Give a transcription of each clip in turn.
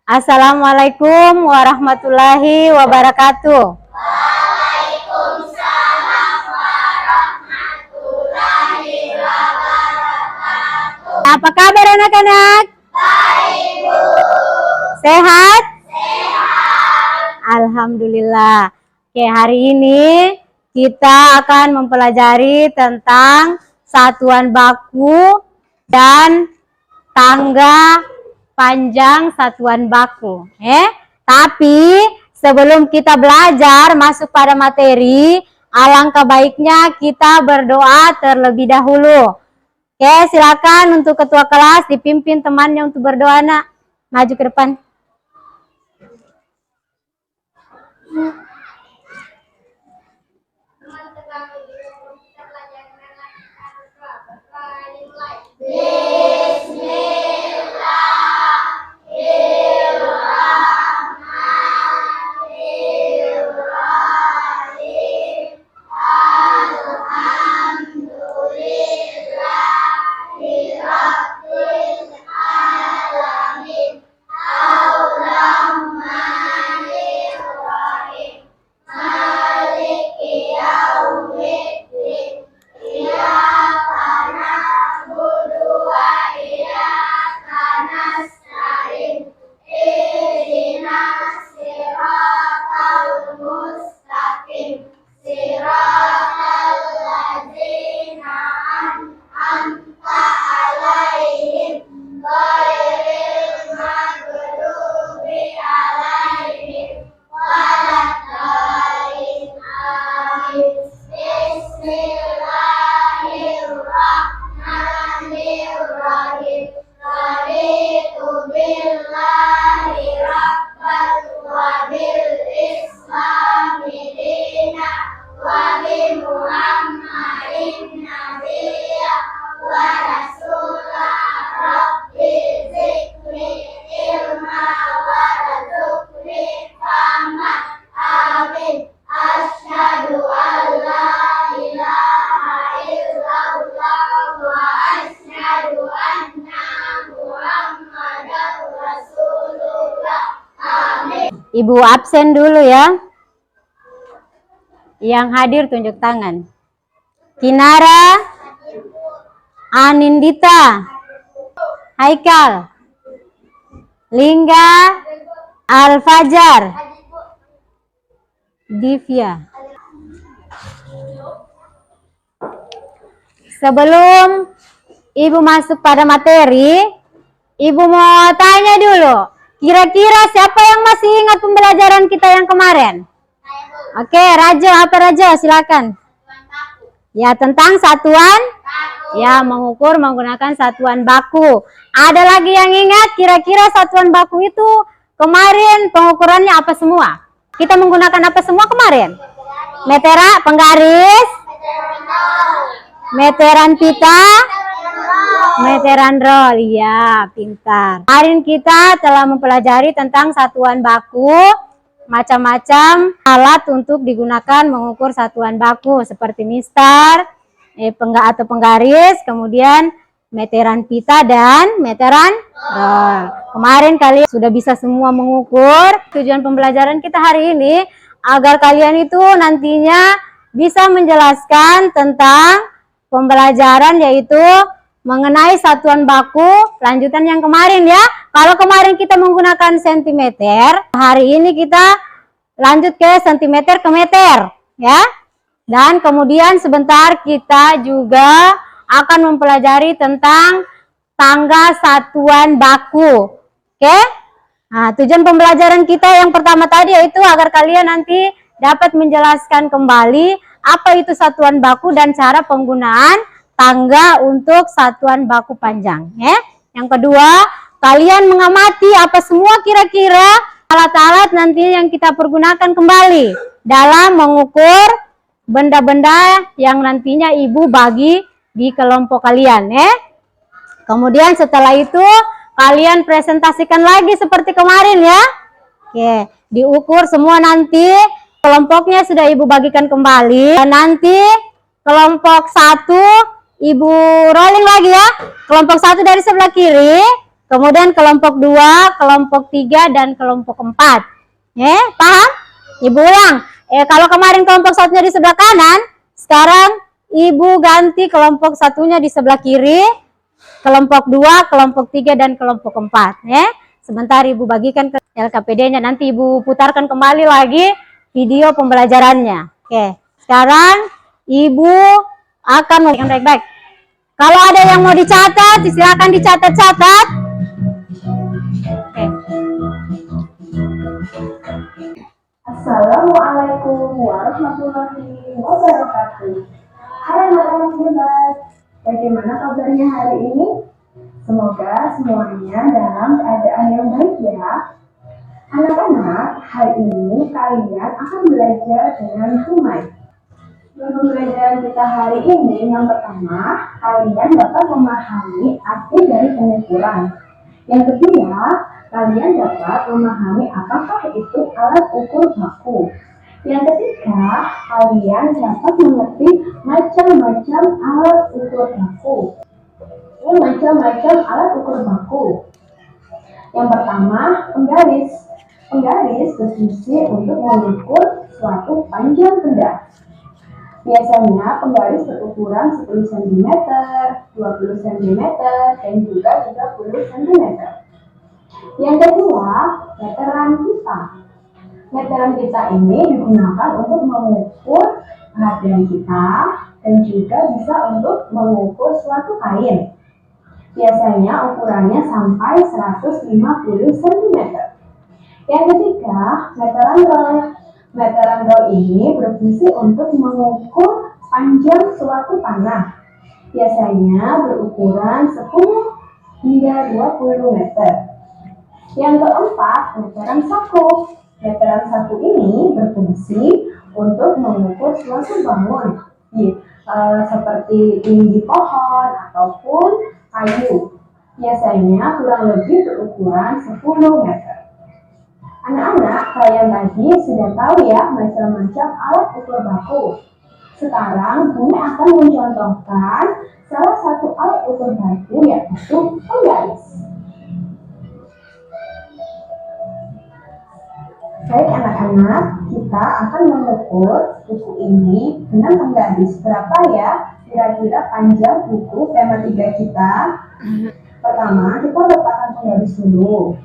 Assalamualaikum warahmatullahi wabarakatuh. Waalaikumsalam warahmatullahi wabarakatuh. Apa kabar anak-anak? Baik, Bu. Sehat? Sehat. Alhamdulillah. Oke, hari ini kita akan mempelajari tentang satuan baku dan tangga panjang satuan baku. Tapi sebelum kita belajar masuk pada materi, alangkah baiknya kita berdoa terlebih dahulu. Oke, silakan untuk ketua kelas dipimpin temannya untuk berdoa, nak. Maju ke depan. Ibu absen dulu ya. Yang hadir tunjuk tangan. Kinara, Anindita, Haikal, Lingga, Al-Fajar, Divya. Sebelum Ibu masuk pada materi, Ibu mau tanya dulu. Kira-kira siapa yang masih ingat pembelajaran kita yang kemarin? Oke, Rajo, apa Rajo? Silakan. Ya, tentang satuan baku. Ya, mengukur menggunakan satuan baku. Ada lagi yang ingat kira-kira satuan baku itu kemarin pengukurannya apa semua? Kita menggunakan apa semua kemarin? Meteran, penggaris, meteran pita, meteran roll. Iya, pintar. Kemarin kita telah mempelajari tentang satuan baku, macam-macam alat untuk digunakan mengukur satuan baku seperti mistar, atau penggaris, kemudian meteran pita dan meteran roll. Kemarin kalian sudah bisa semua mengukur. Tujuan pembelajaran kita hari ini agar kalian itu nantinya bisa menjelaskan tentang pembelajaran yaitu mengenai satuan baku lanjutan yang kemarin ya. Kalau kemarin kita menggunakan sentimeter, hari ini kita lanjut ke sentimeter ke meter ya. Dan kemudian sebentar kita juga akan mempelajari tentang tangga satuan baku. Oke? Nah, tujuan pembelajaran kita yang pertama tadi yaitu agar kalian nanti dapat menjelaskan kembali apa itu satuan baku dan cara penggunaan tangga untuk satuan baku panjang ya. Yang kedua, kalian mengamati apa semua kira-kira alat-alat nanti yang kita pergunakan kembali dalam mengukur benda-benda yang nantinya Ibu bagi di kelompok kalian ya. Kemudian setelah itu kalian presentasikan lagi seperti kemarin ya. Oke, diukur semua nanti kelompoknya sudah Ibu bagikan kembali dan nanti kelompok 1 Ibu rolling lagi ya. Kelompok 1 dari sebelah kiri, Kemudian kelompok 2, kelompok 3, dan kelompok 4. Paham? Ibu ulang. Kalau kemarin kelompok satunya di sebelah kanan, sekarang Ibu ganti kelompok satunya di sebelah kiri, kelompok 2, kelompok 3, dan kelompok 4. Sebentar Ibu bagikan ke LKPD-nya, nanti Ibu putarkan kembali lagi video pembelajarannya. Oke, sekarang Ibu akan memberikan baik-baik. Kalau ada yang mau dicatat, silakan dicatat-catat. Oke. Assalamualaikum warahmatullahi wabarakatuh. Hai anak-anak hebat, bagaimana kabarnya hari ini? Semoga semuanya dalam keadaan yang baik ya. Anak-anak, hari ini kalian akan belajar dengan Humay. Pembelajaran kita hari ini yang pertama, kalian dapat memahami arti dari pengukuran. Yang kedua, kalian dapat memahami apakah itu alat ukur baku. Yang ketiga, kalian dapat mengerti macam-macam alat ukur baku. Ini macam-macam alat ukur baku. Yang pertama, penggaris. Penggaris berfungsi untuk mengukur suatu panjang benda. Biasanya penggaris berukuran 10 cm, 20 cm, dan juga 30 cm. Yang kedua, meteran kita. Meteran kita ini digunakan untuk mengukur perhatian kita dan juga bisa untuk mengukur suatu kain. Biasanya ukurannya sampai 150 cm. Yang ketiga, meteran roll. Meteran roll ini berfungsi untuk mengukur panjang suatu panah. Biasanya berukuran 10 hingga 20 meter. Yang keempat, meteran saku. Meteran saku ini berfungsi untuk mengukur suatu bangun, seperti tinggi pohon ataupun kayu. Biasanya kurang lebih berukuran 10 meter. Anak-anak, kalian tadi sudah tahu ya macam-macam alat ukur baku. Sekarang Bumi akan mencontohkan salah satu alat ukur baku, yaitu penggaris. Baik anak-anak, kita akan mengukur buku ini dengan penggaris. Berapa ya kira-kira panjang buku tema 3 kita? Pertama, kita letakkan penggaris dulu.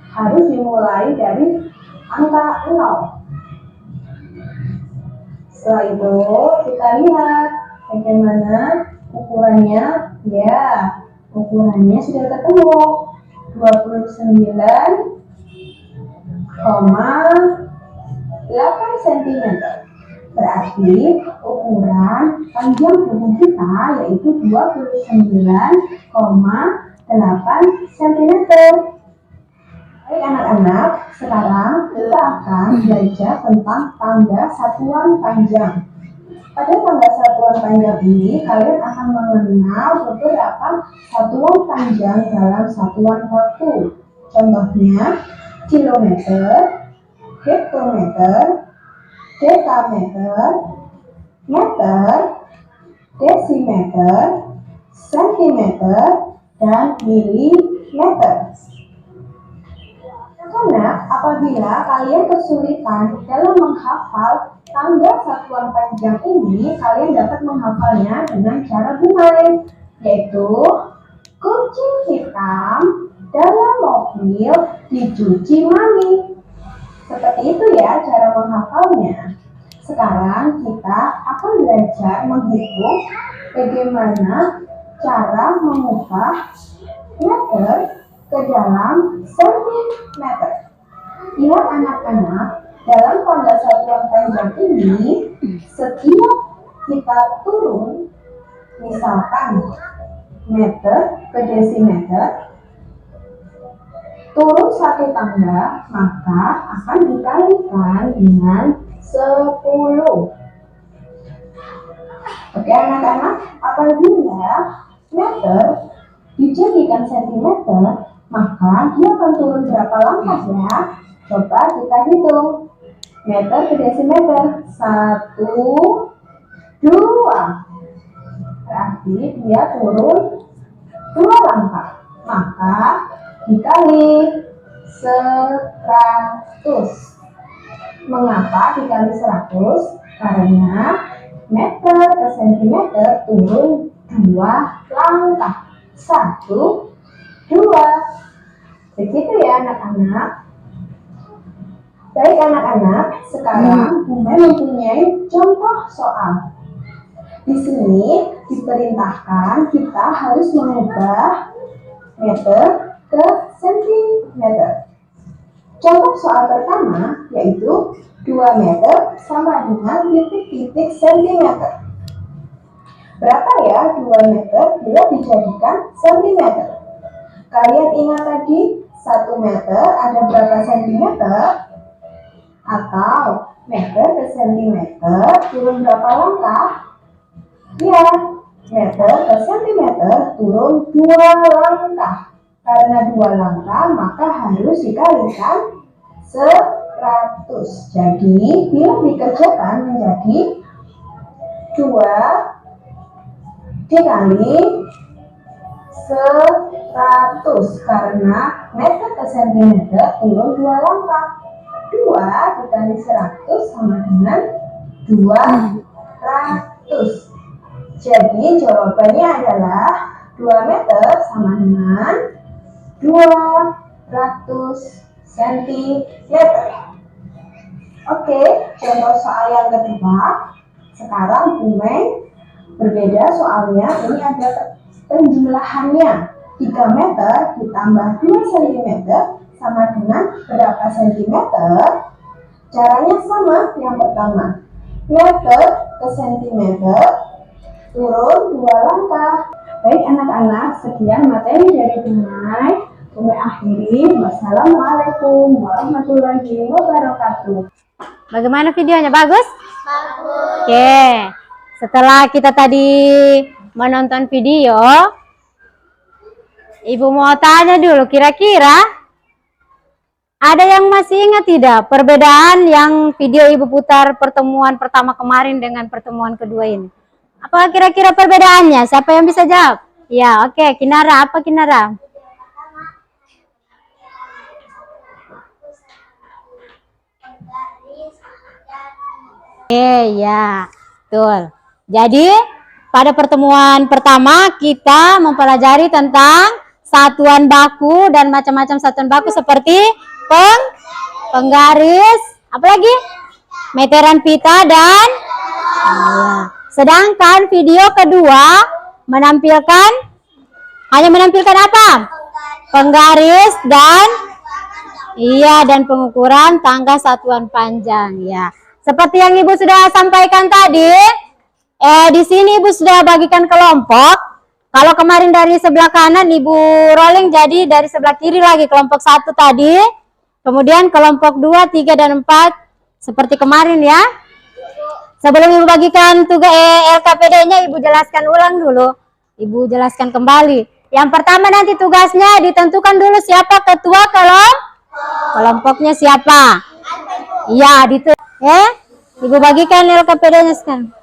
Harus dimulai dari angka 0. Setelah itu kita lihat bagaimana ukurannya. Ya, ukurannya sudah ketemu, 29,8 cm. Berarti ukuran panjang buku kita yaitu 29,8 cm. Baik anak-anak, sekarang kita akan belajar tentang tangga satuan panjang. Pada tangga satuan panjang ini, kalian akan mengenal beberapa satuan panjang dalam satuan waktu. Contohnya, kilometer, hektometer, dekameter, meter, desimeter, sentimeter, dan milimeter. Karena apabila kalian kesulitan dalam menghafal tangga satuan panjang ini, kalian dapat menghafalnya dengan cara Humay, yaitu kucing hitam dalam mobil dicuci mami. Seperti itu ya cara menghafalnya. Sekarang kita akan belajar menghitung bagaimana cara mengubah meter ke dalam sentimeter. Lihat anak-anak, dalam tangga satuan panjang ini, setiap kita turun, misalkan meter ke desimeter, turun satu tangga, maka akan dikalikan dengan 10. Oke anak-anak, apabila meter dijadikan sentimeter, maka dia akan turun berapa langkah ya? Coba kita hitung. Meter ke desimeter. 1, 2. Berarti dia turun 2 langkah. Maka dikali 100. Mengapa dikali 100? Karena meter ke sentimeter turun 2 langkah. 1, 2. Begitu ya anak-anak. Baik anak-anak, sekarang Bunda mempunyai contoh soal. Di sini diperintahkan kita harus mengubah meter ke sentimeter. Contoh soal pertama yaitu 2 meter sama dengan titik-titik sentimeter. Berapa ya 2 meter bila dijadikan sentimeter? Kalian ingat tadi 1 meter ada berapa sentimeter? Atau meter ke sentimeter turun berapa langkah? Ya, meter ke sentimeter turun 2 langkah. Karena 2 langkah maka harus dikalikan 100. Jadi bila dikerjakan menjadi 2 dikali 100 karena meter ke sentimeter turun 2 langkah. 2 dikali 100 sama dengan 200. Jadi jawabannya adalah 2 meter sama dengan 200 cm. Oke, contoh soal yang kedua. Sekarang Bumeng berbeda soalnya. Ini ada penjumlahannya. 3 meter ditambah 2 cm sama dengan berapa sentimeter? Caranya sama. Yang pertama, meter ke sentimeter turun 2 langkah. Baik anak-anak, sekian materi dari Bumeng. Bumeng akhiri. Wassalamualaikum warahmatullahi wabarakatuh. Bagaimana videonya? Bagus? Bagus. Oke. Setelah kita tadi menonton video, Ibu mau tanya dulu, kira-kira ada yang masih ingat tidak perbedaan yang video Ibu putar pertemuan pertama kemarin dengan pertemuan kedua ini? Apa kira-kira perbedaannya? Siapa yang bisa jawab? Ya, oke. Kinara, apa Kinara? Ya, betul. Jadi, pada pertemuan pertama kita mempelajari tentang satuan baku dan macam-macam satuan baku seperti penggaris, apalagi meteran pita dan sedangkan video kedua hanya menampilkan apa? Penggaris dan dan pengukuran tangga satuan panjang ya. Seperti yang Ibu sudah sampaikan tadi, di sini Ibu sudah bagikan kelompok. Kalau kemarin dari sebelah kanan Ibu rolling, jadi dari sebelah kiri lagi kelompok 1 tadi. Kemudian kelompok 2, 3, dan 4 seperti kemarin ya. Sebelum Ibu bagikan tugas LKPD-nya, Ibu jelaskan ulang dulu. Ibu jelaskan kembali. Yang pertama nanti tugasnya ditentukan dulu siapa ketua kelompoknya siapa. Iya, Ibu bagikan LKPD-nya sekarang.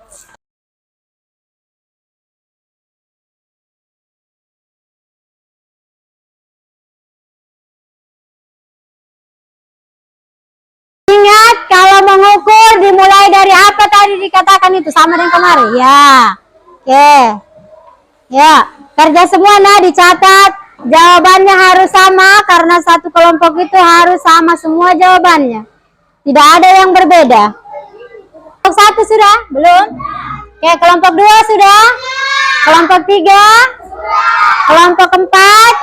Ingat, kalau mengukur dimulai dari apa tadi dikatakan itu sama dengan kemarin. Ya. Oke. Ya, kerja semua dicatat. Jawabannya harus sama karena satu kelompok itu harus sama semua jawabannya. Tidak ada yang berbeda. Kelompok 1 sudah? Belum? Oke, kelompok 2 sudah? Kelompok 3? Kelompok 4?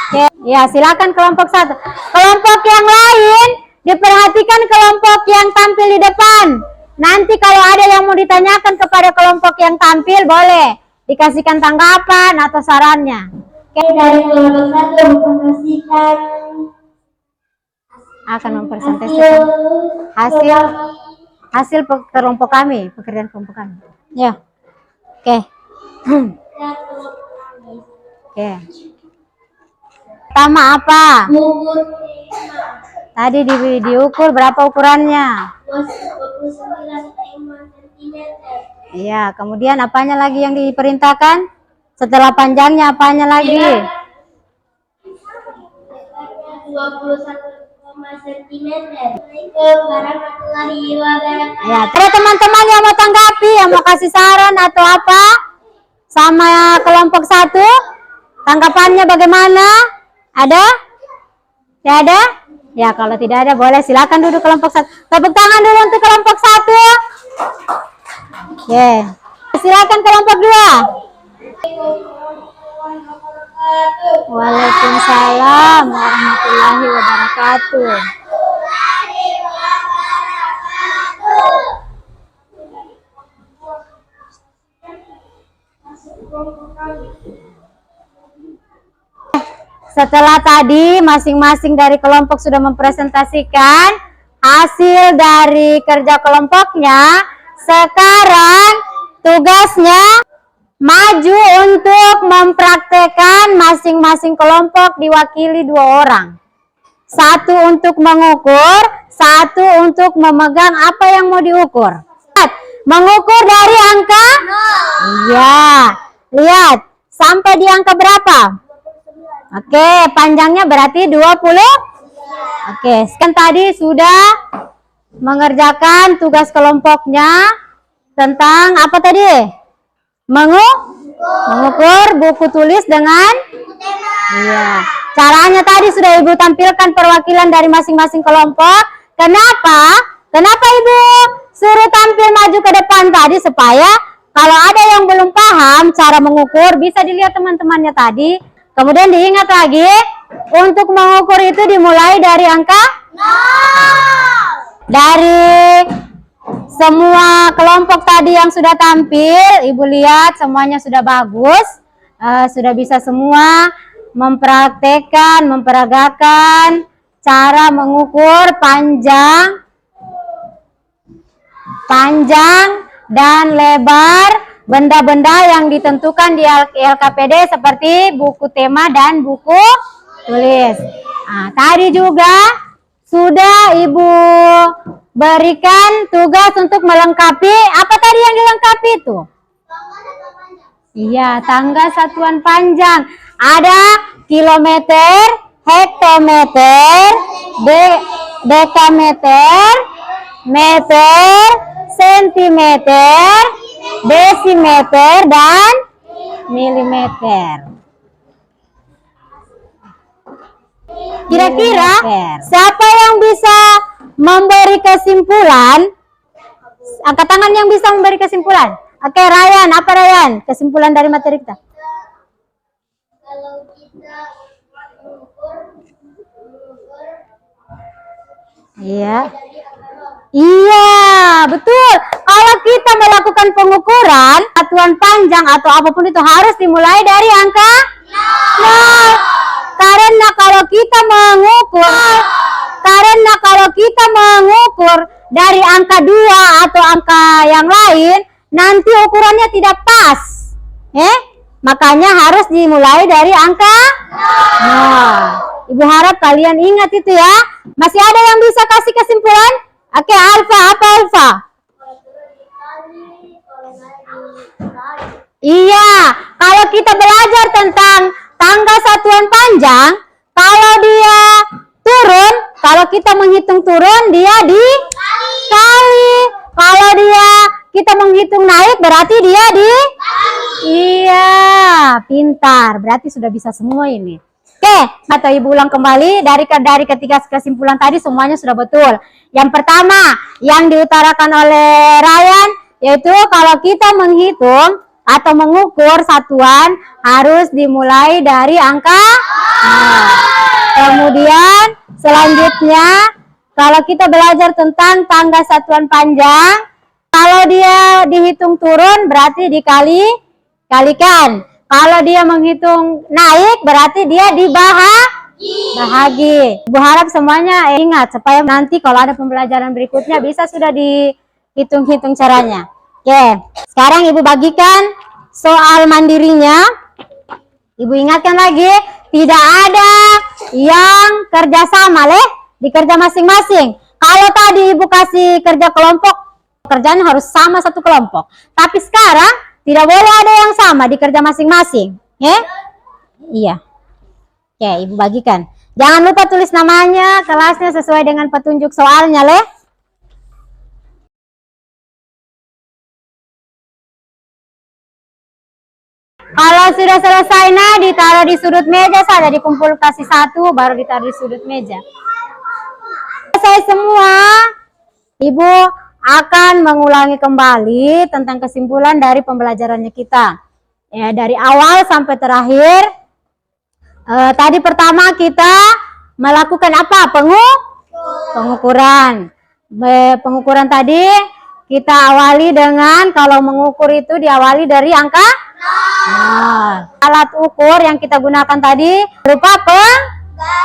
Oke, ya silakan kelompok 1. Kelompok yang lain diperhatikan kelompok yang tampil di depan. Nanti kalau ada yang mau ditanyakan kepada kelompok yang tampil, boleh dikasihkan tanggapan atau sarannya. Oke. Dari kelompok 1 mempresentasikan Akan mempresentasikan hasil kelompok kami, pekerjaan kelompok kami. Ya. Oke. Oke. Pertama apa? mengukur Tadi diukur berapa ukurannya? 29,5 cm. Iya, kemudian apanya lagi yang diperintahkan? Setelah panjangnya apanya lagi? cm. Assalamualaikum warahmatullahi wabarakatuh. Ya, terus teman-teman yang mau tanggapi, yang mau kasih saran atau apa sama kelompok 1, tanggapannya bagaimana? Ada? Ya ada? Ya, kalau tidak ada boleh silakan duduk kelompok 1. Tepuk tangan dulu untuk kelompok 1. Oke. Silakan kelompok 2. Waalaikumsalam warahmatullahi wabarakatuh. Setelah tadi masing-masing dari kelompok sudah mempresentasikan hasil dari kerja kelompoknya, sekarang tugasnya maju untuk mempraktekkan masing-masing kelompok diwakili 2 orang. 1 untuk mengukur, 1 untuk memegang apa yang mau diukur. Mengukur dari angka? Iya. Lihat, sampai di angka berapa? Oke, panjangnya berarti 20. Oke, sekarang tadi sudah mengerjakan tugas kelompoknya tentang apa tadi? Mengukur buku tulis dengan iya. Caranya tadi sudah Ibu tampilkan perwakilan dari masing-masing kelompok. Kenapa? Kenapa Ibu suruh tampil maju ke depan tadi? Supaya kalau ada yang belum paham cara mengukur, bisa dilihat teman-temannya tadi. Kemudian diingat lagi, untuk mengukur itu dimulai dari angka 0. Dari semua kelompok tadi yang sudah tampil, Ibu lihat semuanya sudah bagus, sudah bisa semua mempraktekkan, memperagakan cara mengukur panjang dan lebar benda-benda yang ditentukan di LKPD seperti buku tema dan buku tulis. Nah, tadi juga sudah Ibu berikan tugas untuk melengkapi, apa tadi yang dilengkapi itu? Iya, tangga satuan panjang. Ada kilometer, hektometer, dekameter, meter, sentimeter, desimeter, dan milimeter. Kira-kira siapa yang bisa memberi kesimpulan? Angkat tangan yang bisa memberi kesimpulan. Oke, Ryan, apa Ryan? Kesimpulan dari materi kita. Kalau kita mengukur Iya. Iya, betul. Kalau kita melakukan pengukuran satuan panjang atau apapun itu harus dimulai dari angka 0. Karena kalau kita mengukur dari angka 2 atau angka yang lain, nanti ukurannya tidak pas. Makanya harus dimulai dari angka 0. Ibu harap kalian ingat itu ya. Masih ada yang bisa kasih kesimpulan? Oke, Alfa, apa Alfa? Iya, kalau kita belajar tentang tangga satuan panjang, kalau dia turun, kalau kita menghitung turun, dia dikali. Kalau kita menghitung naik, berarti dia Iya, pintar. Berarti sudah bisa semua ini. Oke, atau Ibu ulang kembali dari ketiga kesimpulan tadi semuanya sudah betul. Yang pertama yang diutarakan oleh Ryan yaitu kalau kita menghitung atau mengukur satuan harus dimulai dari angka 0. Kemudian selanjutnya kalau kita belajar tentang tangga satuan panjang, kalau dia dihitung turun berarti dikalikan. Kalau dia menghitung naik berarti dia dibahagi. Ibu harap semuanya ingat supaya nanti kalau ada pembelajaran berikutnya bisa sudah dihitung-hitung caranya. Oke, sekarang Ibu bagikan soal mandirinya. Ibu ingatkan lagi, tidak ada yang kerjasama dikerja masing-masing. Kalau tadi Ibu kasih kerja kelompok, pekerjaan harus sama satu kelompok. Tapi sekarang tidak boleh ada yang sama dikerja masing-masing. Iya. Oke, Ibu bagikan. Jangan lupa tulis namanya, kelasnya sesuai dengan petunjuk soalnya, Le. Kalau sudah selesai, nah ditaruh di sudut meja saja, dikumpul kasih satu, baru ditaruh di sudut meja. Selesai semua, Ibu akan mengulangi kembali tentang kesimpulan dari pembelajarannya kita. Ya, dari awal sampai terakhir. Tadi pertama kita melakukan apa? Pengukuran. Pengukuran tadi kita awali dengan, kalau mengukur itu diawali dari angka. Nah, alat ukur yang kita gunakan tadi berupa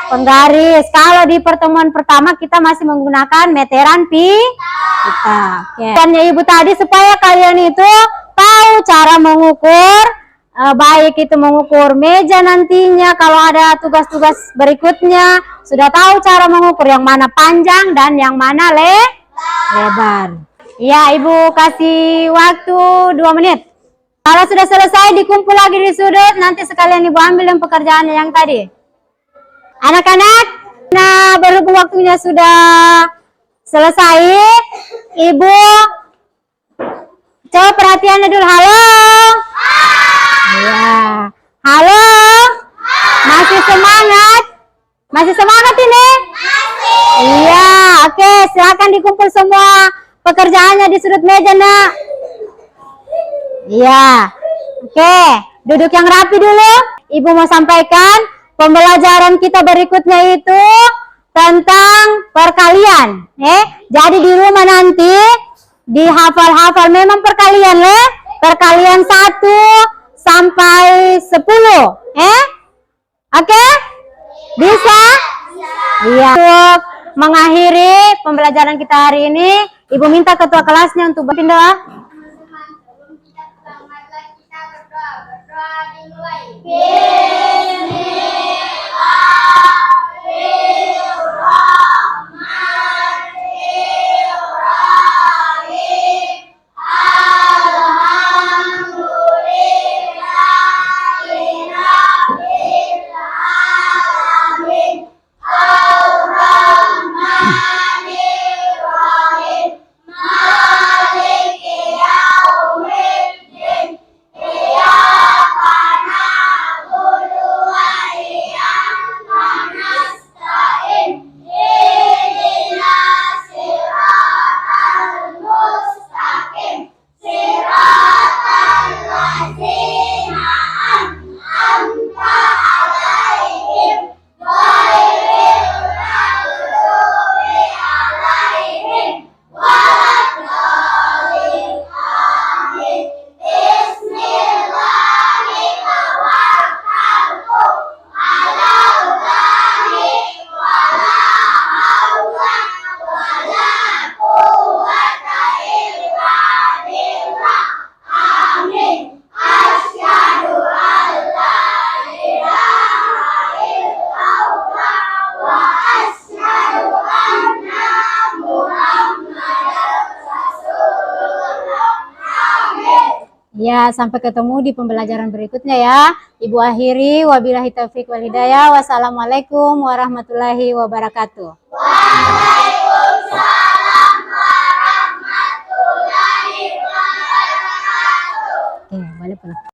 penggaris. Kalau di pertemuan pertama kita masih menggunakan meteran kita. Dan Ibu tadi supaya kalian itu tahu cara mengukur. Baik itu mengukur meja nantinya, kalau ada tugas-tugas berikutnya sudah tahu cara mengukur yang mana panjang dan yang mana lebar. Ya, Ibu kasih waktu 2 menit. Kalau sudah selesai dikumpul lagi di sudut, nanti sekalian Ibu ambil yang pekerjaannya yang tadi. Anak-anak, nah berhubung waktunya sudah selesai, Ibu coba perhatiannya dulu. Halo. Ya, halo. Masih semangat? Masih semangat ini? Iya, oke. Silakan dikumpul semua pekerjaannya di sudut meja, Nak. Iya, oke. Duduk yang rapi dulu. Ibu mau sampaikan pembelajaran kita berikutnya itu tentang perkalian. Jadi di rumah nanti dihafal-hafal memang perkalian, perkalian 1 sampai 10. Oke? Bisa? Iya. Untuk mengakhiri pembelajaran kita hari ini, Ibu minta ketua kelasnya untuk berdoa. Sebelum kita pulang, marilah kita berdoa. Berdoa dimulai. Ya, sampai ketemu di pembelajaran berikutnya ya. Ibu akhiri, wabillahi taufiq wal hidayah. Wassalamualaikum warahmatullahi wabarakatuh. Waalaikumsalam warahmatullahi wabarakatuh. Oke, balik pulang.